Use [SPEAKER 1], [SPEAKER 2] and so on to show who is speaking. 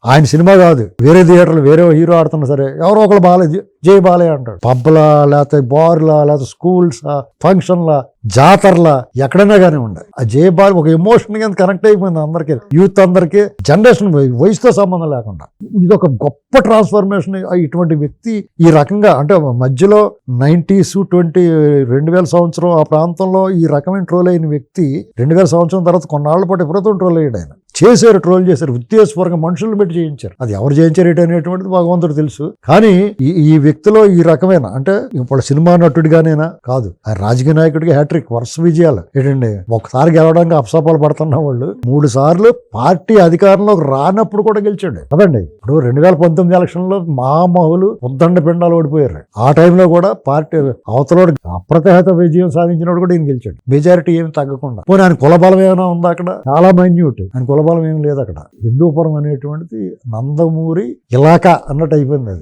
[SPEAKER 1] ఆయన సినిమా కాదు, వేరే థియేటర్లు వేరే హీరో ఆడుతున్నా సరే ఎవరో ఒకరు బాలయ్య జై బాలయ్య అంటాడు. పబ్లా, లేకపోతే బార్లా, లేకపోతే స్కూల్సా, ఫంక్షన్లా, జాతరలా, ఎక్కడైనా కానీ ఉండే ఆ జై బాల్ ఒక ఎమోషన్ కింద కనెక్ట్ అయిపోయింది అందరికి, యూత్ అందరికి, జనరేషన్ వయసుతో సంబంధం లేకుండా. ఇది ఒక గొప్ప ట్రాన్స్ఫర్మేషన్. ఇటువంటి వ్యక్తి ఈ రకంగా అంటే మధ్యలో 90s 2000 సంవత్సరం ఆ ప్రాంతంలో ఈ రకమైన ట్రోల్ అయిన వ్యక్తి 2000 సంవత్సరం తర్వాత కొన్నాళ్ల పాటు విపరీతం ట్రోల్ అయ్యాడు. ఆయన చేశారు, ట్రోల్ చేశారు, ఉద్దేశపూర్వకంగా మనుషులను పెట్టి చేయించారు. అది ఎవరు చేయించారు అనేటువంటిది భగవంతుడు తెలుసు. కానీ ఈ వ్యక్తిలో ఈ రకమైన అంటే ఇప్పుడు సినిమా నటుడిగానేనా కాదు, ఆయన రాజకీయ నాయకుడిగా హ్యాట్రిక్ వరుస విజయాలు ఏంటండి. ఒకసారి గెలవడానికి అప్సపాలు పడుతున్న వాళ్ళు 3 సార్లు పార్టీ అధికారంలోకి రానప్పుడు కూడా గెలిచాడు కదండి. ఇప్పుడు 2019 ఎలక్షన్ లో మహామహులు ఉద్దండ పిండాలు ఓడిపోయారు. ఆ టైంలో కూడా పార్టీ అవతలోడు అప్రతిహత విజయం సాధించినోడు కూడా ఈయన గెలిచాడు, మెజారిటీ ఏమి తగ్గకుండా. పోనీ ఆయన కులబలం ఏమైనా ఉందా అక్కడ? చాలా మైన్యూట్. ఆయన కులబలం ఏమి లేదు అక్కడ. హిందూపురం అనేటువంటిది నందమూరి ఇలాకా అన్నట్టు అయిపోయింది అది.